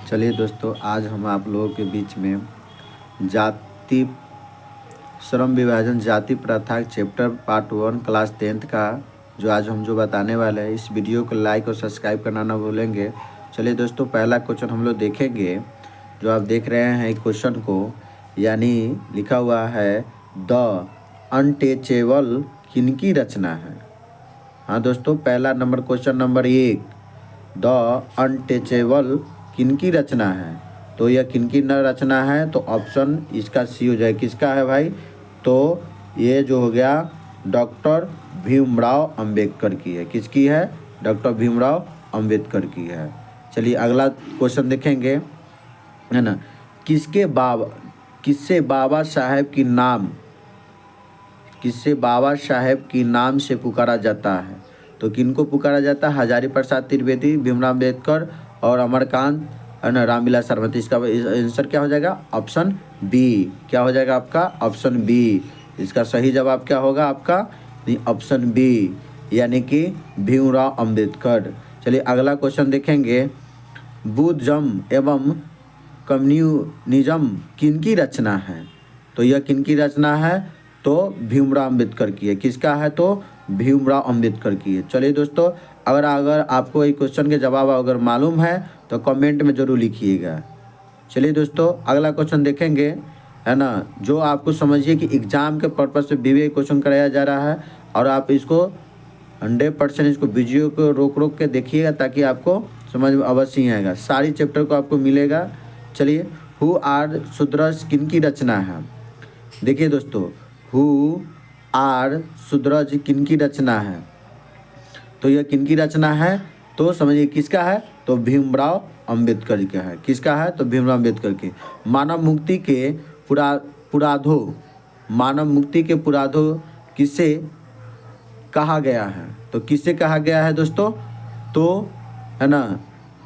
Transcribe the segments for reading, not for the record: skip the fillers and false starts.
चलिए दोस्तों, आज हम आप लोगों के बीच में जाति श्रम विभाजन जाति प्रथा चैप्टर पार्ट 1 क्लास 10th का जो बताने वाले हैं। इस वीडियो को लाइक और सब्सक्राइब करना ना भूलेंगे। चलिए दोस्तों, पहला क्वेश्चन हम लोग देखेंगे। जो आप देख रहे हैं क्वेश्चन को, यानी लिखा हुआ है द अनटचेबल किनकी रचना है। हाँ दोस्तों, पहला number question number 1, the untouchable किनकी रचना है। तो यह किनकी न रचना है, तो ऑप्शन इसका सी हो जाए। किसका है भाई? तो ये जो हो गया डॉक्टर भीमराव अंबेडकर की है। किसकी है? डॉक्टर भीमराव अंबेडकर की है। चलिए अगला क्वेश्चन देखेंगे, है ना। किससे बाबा साहेब की नाम से पुकारा जाता है। तो किनको पुकारा जाता है? हजारी प्रसाद त्रिवेदी, भीमराव अंबेडकर और अमरकांत, है ना, रामविलास शर्मा। तो इसका आंसर क्या हो जाएगा? Option B. क्या हो जाएगा आपका? Option B. इसका सही जवाब क्या होगा आपका? ऑप्शन बी, यानी कि भीमराव अंबेडकर। चलिए अगला क्वेश्चन देखेंगे, बुद्धिज्म एवं कम्युनिज्म किनकी रचना है। तो यह किनकी रचना है? तो भीमराव अंबेडकर की है। किसका है? तो भीमराव अंबेडकर की है। चलिए दोस्तों, अगर आपको ये क्वेश्चन के जवाब अगर मालूम है तो कमेंट में ज़रूर लिखिएगा। चलिए दोस्तों, अगला क्वेश्चन देखेंगे, है ना। जो आपको समझिए कि एग्ज़ाम के पर्पज़ से भी क्वेश्चन कराया जा रहा है, और आप इसको 100% इसको वीडियो को रोक के देखिएगा, ताकि आपको समझ में अवश्य ही आएगा। सारी चैप्टर को आपको मिलेगा। चलिए, हु आर सुद्रज किनकी रचना है। देखिए दोस्तों, हु आर सुद्रज किनकी रचना है। तो यह किनकी रचना है, तो समझिए किसका है? तो भीमराव अंबेडकर का है। किसका है? तो भीमराव अंबेडकर के। मानव मुक्ति के पुराधो किसे कहा गया है। तो किसे कहा गया है दोस्तों? तो, है ना,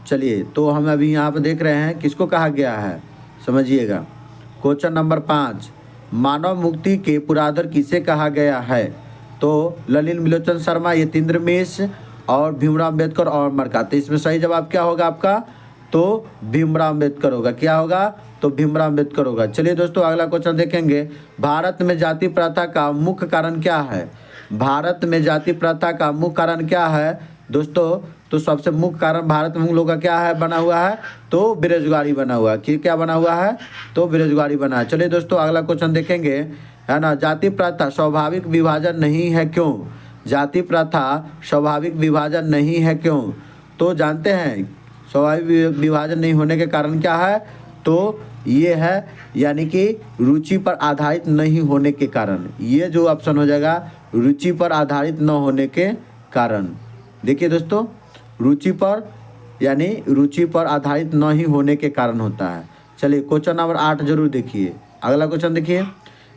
चलिए तो हम अभी यहाँ पर देख रहे हैं किसको कहा गया है, समझिएगा। क्वेश्चन नंबर 5, मानव मुक्ति के पुराधर किसे कहा गया है। तो ललित विलोचन शर्मा, यतीन्द्र मिश्र और भीमराव अंबेडकर और अमरकांत। तो इसमें सही जवाब क्या होगा आपका? तो भीमराव अंबेडकर होगा। क्या होगा? तो भीमराव अंबेडकर होगा। चलिए दोस्तों, अगला क्वेश्चन देखेंगे, भारत में जाति प्रथा का मुख्य कारण क्या है। भारत में जाति प्रथा का मुख्य कारण क्या है दोस्तों? तो सबसे मुख्य कारण भारत में हम लोग का क्या है बना हुआ है? तो बेरोजगारी बना हुआ है। क्या बना हुआ है? तो बेरोजगारी बना है। चलिए दोस्तों, अगला क्वेश्चन देखेंगे, है ना। जाति प्रथा स्वाभाविक विभाजन नहीं है क्यों। जाति प्रथा स्वाभाविक विभाजन नहीं है क्यों। तो जानते हैं स्वाभाविक विभाजन नहीं होने के कारण क्या है? तो ये है, यानी कि रुचि पर आधारित नहीं होने के कारण। ये जो ऑप्शन हो जाएगा, रुचि पर आधारित न होने के कारण। देखिए दोस्तों, रुचि पर आधारित न ही होने के कारण होता है। चलिए क्वेश्चन नंबर 8 जरूर देखिए। अगला क्वेश्चन देखिए,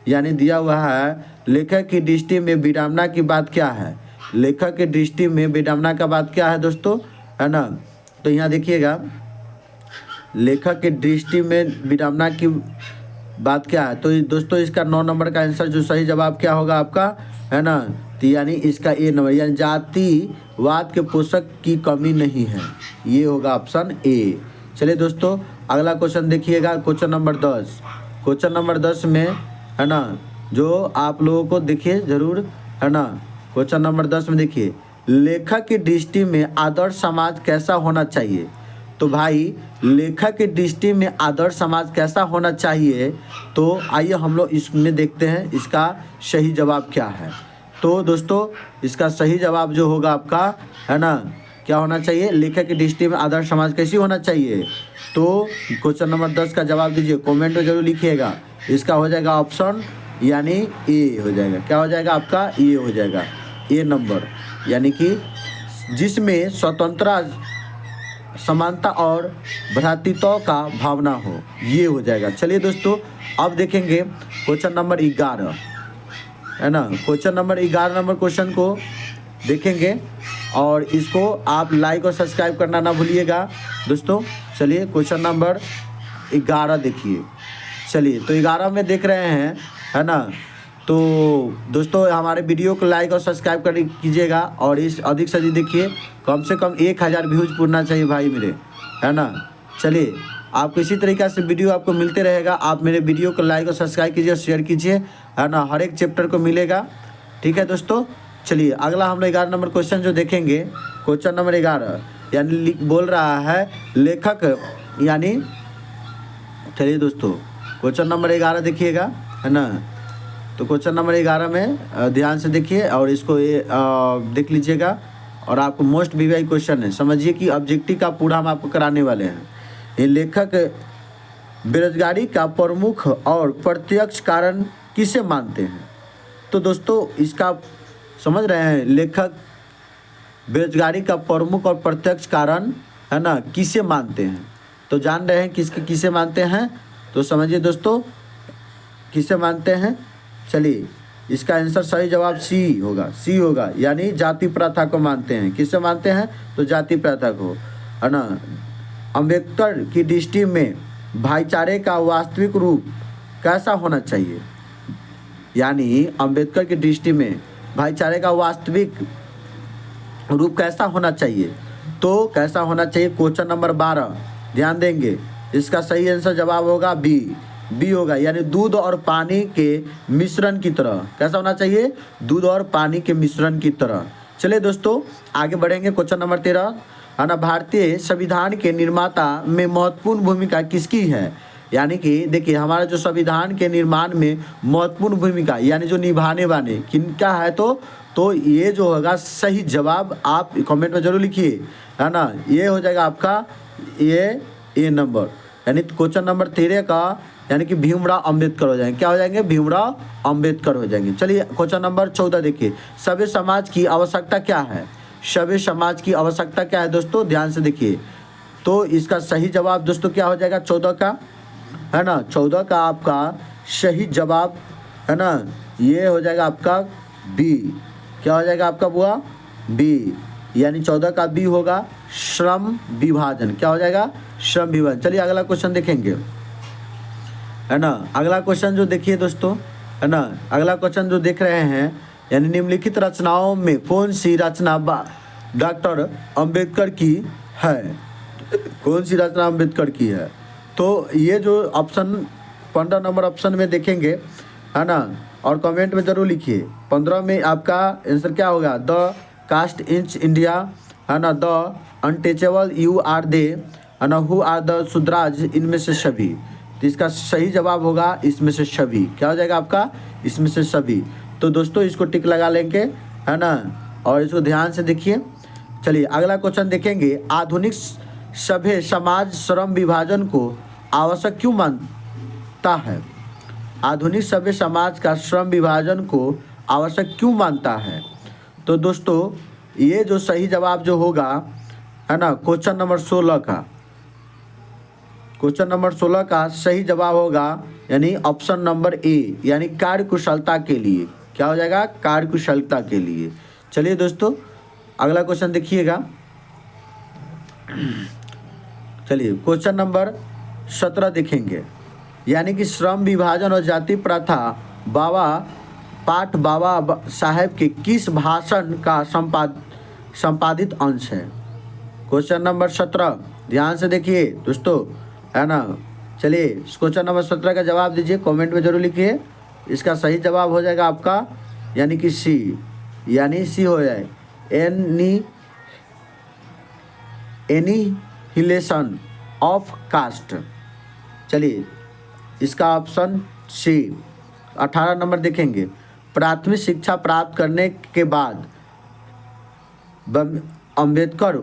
यानी दिया हुआ है, लेखक की दृष्टि में विडंबना की बात क्या है। लेखक की दृष्टि में विडंबना का बात क्या है दोस्तों, है ना। तो यहाँ देखिएगा, लेखक की दृष्टि में विडंबना की बात क्या है। तो दोस्तों, इसका 9 नंबर का आंसर जो सही जवाब क्या होगा आपका, है ना। तो यानी इसका ए नंबर, यानी जातिवाद के पोषक की कमी नहीं है। ये होगा ऑप्शन ए। चलिए दोस्तों, अगला क्वेश्चन देखिएगा, क्वेश्चन नंबर 10। क्वेश्चन नंबर 10 में, है ना, जो आप लोगों को देखिए जरूर, है ना। क्वेश्चन नंबर 10 में देखिए, लेखक की दृष्टि में आदर्श समाज कैसा होना चाहिए। तो भाई, लेखक की दृष्टि में आदर्श समाज कैसा होना चाहिए, तो आइए हम लोग इसमें देखते हैं इसका सही जवाब क्या है। तो दोस्तों, इसका सही जवाब जो होगा आपका, है ना, क्या होना चाहिए, लेखक की दृष्टि में आदर्श समाज कैसी होना चाहिए। तो क्वेश्चन नंबर 10 का जवाब दीजिए, कमेंट में जरूर लिखिएगा। इसका हो जाएगा ऑप्शन, यानी ए हो जाएगा। क्या हो जाएगा आपका? ए हो जाएगा, ए नंबर, यानी कि जिसमें स्वतंत्रता, समानता और भ्रातृत्व का भावना हो, ये हो जाएगा। चलिए दोस्तों, अब देखेंगे क्वेश्चन नंबर 11, है ना। क्वेश्चन नंबर 11 नंबर क्वेश्चन को देखेंगे, और इसको आप लाइक और सब्सक्राइब करना ना भूलिएगा दोस्तों। चलिए क्वेश्चन नंबर 11 देखिए। चलिए, तो 11 में देख रहे हैं, है ना। तो दोस्तों, हमारे वीडियो को लाइक और सब्सक्राइब कर कीजिएगा, और इस अधिक से अधिक देखिए, कम से कम 1000 व्यूज पूरना चाहिए भाई मेरे, है ना। चलिए, आपको इसी तरीक़ा से वीडियो आपको मिलते रहेगा। आप मेरे वीडियो को लाइक और सब्सक्राइब कीजिए, शेयर कीजिए, है ना, हर एक चैप्टर को मिलेगा। ठीक है दोस्तों, चलिए अगला हम लोग 11 नंबर क्वेश्चन जो देखेंगे, क्वेश्चन नंबर 11 यानी बोल रहा है लेखक, यानी चलिए दोस्तों क्वेश्चन नंबर 11 देखिएगा, है ना। तो क्वेश्चन नंबर 11 में ध्यान से देखिए और इसको देख लीजिएगा। और आपको मोस्ट वीवाई क्वेश्चन है, समझिए कि ऑब्जेक्टिव का पूरा हम आपको कराने वाले हैं। ये लेखक बेरोजगारी का प्रमुख और प्रत्यक्ष कारण किसे मानते हैं? तो दोस्तों इसका समझ रहे हैं, लेखक बेरोजगारी का प्रमुख और प्रत्यक्ष कारण, है ना, किसे मानते हैं? तो जान रहे हैं किसे मानते हैं, तो समझिए दोस्तों किसे मानते हैं। चलिए, इसका आंसर सही जवाब सी होगा, यानी जाति प्रथा को मानते हैं। किसे मानते हैं? तो जाति प्रथा को, है ना। अम्बेडकर की दृष्टि में भाईचारे का वास्तविक रूप कैसा होना चाहिए? यानी अम्बेडकर की दृष्टि में भाईचारे का वास्तविक रूप कैसा होना चाहिए? तो कैसा होना चाहिए? क्वेश्चन नंबर 12 ध्यान देंगे, इसका सही आंसर जवाब होगा बी होगा, यानी दूध और पानी के मिश्रण की तरह। कैसा होना चाहिए? दूध और पानी के मिश्रण की तरह। चलिए दोस्तों आगे बढ़ेंगे। क्वेश्चन नंबर 13, है ना, भारतीय संविधान के निर्माता में महत्वपूर्ण भूमिका किसकी है? यानी कि देखिए, हमारा जो संविधान के निर्माण में महत्वपूर्ण भूमिका यानी जो निभाने वाले किनका है? तो ये जो होगा सही जवाब, आप कमेंट में जरूर लिखिए, है ना। ये हो जाएगा आपका ये नंबर, यानी क्वेश्चन नंबर 13 का, यानी कि भीमराव अंबेडकर हो जाएंगे। क्या हो जाएंगे? भीमराव अंबेडकर हो जाएंगे। चलिए क्वेश्चन नंबर 14 देखिए, सभ्य समाज की आवश्यकता क्या है? सभ्य समाज की आवश्यकता क्या है दोस्तों? ध्यान से देखिए। तो इसका सही जवाब दोस्तों क्या हो जाएगा? 14 का, है ना, 14 का आपका सही जवाब, है ना, ये हो जाएगा आपका बी। क्या हो जाएगा आपका बुआ? बी, यानी 14 का बी होगा श्रम विभाजन। क्या हो जाएगा? श्रम विभाजन। चलिए अगला क्वेश्चन देखेंगे, है ना। अगला क्वेश्चन जो देखिए दोस्तों, है ना, अगला क्वेश्चन जो देख रहे हैं, यानी निम्नलिखित रचनाओं में कौन सी रचना डॉक्टर अंबेडकर की है? कौन सी रचना अंबेडकर की है? तो ये जो ऑप्शन 15 नंबर ऑप्शन में देखेंगे, है ना, और कमेंट में जरूर लिखिए। 15 में आपका आंसर क्या होगा? द कास्ट इंच इंडिया, है ना, the untouchable you are they, है ना, हु आर द सुद्राज, इनमें से सभी। तो इसका सही जवाब होगा इसमें से सभी। क्या हो जाएगा आपका? इसमें से सभी। तो दोस्तों इसको टिक लगा लेंगे, है ना, और इसको ध्यान से देखिए। चलिए अगला क्वेश्चन देखेंगे, आधुनिक सभ्य समाज श्रम विभाजन को आवश्यक क्यों मानता है? आधुनिक सभ्य समाज का श्रम विभाजन को आवश्यक क्यों मानता है? तो दोस्तों ये जो सही जवाब जो होगा, है ना, क्वेश्चन नंबर 16 का, क्वेश्चन नंबर 16 का सही जवाब होगा, यानी ऑप्शन नंबर ए, यानी कार्यकुशलता के लिए। क्या हो जाएगा? कार्यकुशलता के लिए। चलिए दोस्तों अगला क्वेश्चन देखिएगा। चलिए क्वेश्चन नंबर 17 देखेंगे, यानी कि श्रम विभाजन और जाति प्रथा बाबा साहेब के किस भाषण का संपादित अंश है? क्वेश्चन नंबर 17 ध्यान से देखिए दोस्तों, है ना। चलिए क्वेश्चन नंबर 17 का जवाब दीजिए, कमेंट में जरूर लिखिए। इसका सही जवाब हो जाएगा आपका, यानी कि सी, यानी सी हो जाए, एनिहिलेशन ऑफ कास्ट। चलिए इसका ऑप्शन सी। 18 नंबर देखेंगे, प्राथमिक शिक्षा प्राप्त करने के बाद अंबेडकर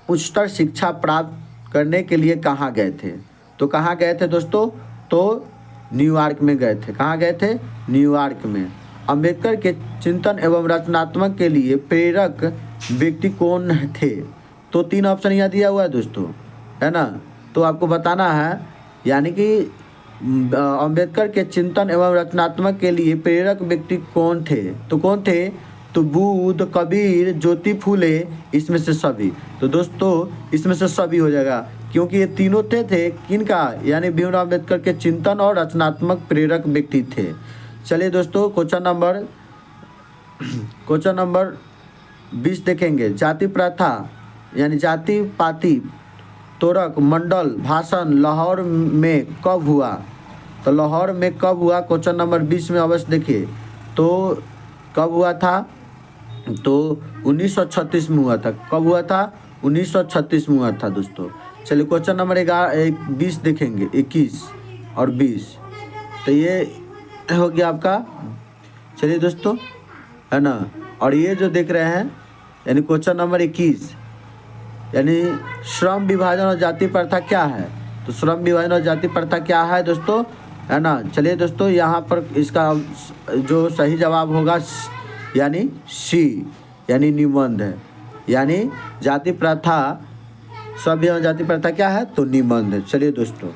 उच्चतर शिक्षा प्राप्त करने के लिए कहाँ गए थे? तो कहाँ गए थे दोस्तों? तो न्यूयॉर्क में गए थे। कहाँ गए थे? न्यूयॉर्क में। अंबेडकर के चिंतन एवं रचनात्मक के लिए प्रेरक व्यक्ति कौन थे? तो 3 ऑप्शन यहाँ दिया हुआ है दोस्तों, है ना। तो आपको बताना है, यानी कि अंबेडकर के चिंतन एवं रचनात्मक के लिए प्रेरक व्यक्ति कौन थे? तो कौन थे? तो बुद्ध, कबीर, ज्योति फूले, इसमें से सभी। तो दोस्तों इसमें से सभी हो जाएगा, क्योंकि ये तीनों थे किनका? यानी भीमराव अंबेडकर के चिंतन और रचनात्मक प्रेरक व्यक्ति थे। चलिए दोस्तों क्वेश्चन नंबर 20 देखेंगे, जाति प्रथा यानी जाति पाति तोरक मंडल भाषण लाहौर में कब हुआ? तो लाहौर में कब हुआ, क्वेश्चन नंबर 20 में अवश्य देखिए। तो कब हुआ था? तो 1936 में हुआ था। कब हुआ था? 1936 में हुआ था दोस्तों। चलिए क्वेश्चन नंबर 20 देखेंगे, 21 और 20। तो ये हो गया आपका, चलिए दोस्तों, है ना। और ये जो देख रहे हैं यानी क्वेश्चन नंबर 21 यानी श्रम विभाजन और जाति प्रथा क्या है? तो श्रम विभाजन और जाति प्रथा क्या है दोस्तों, है ना। चलिए दोस्तों, यहाँ पर इसका जो सही जवाब होगा यानी सी, यानी निबंध है। यानी जाति प्रथा, सभ्य जाति प्रथा क्या है? तो निबंध है। चलिए दोस्तों।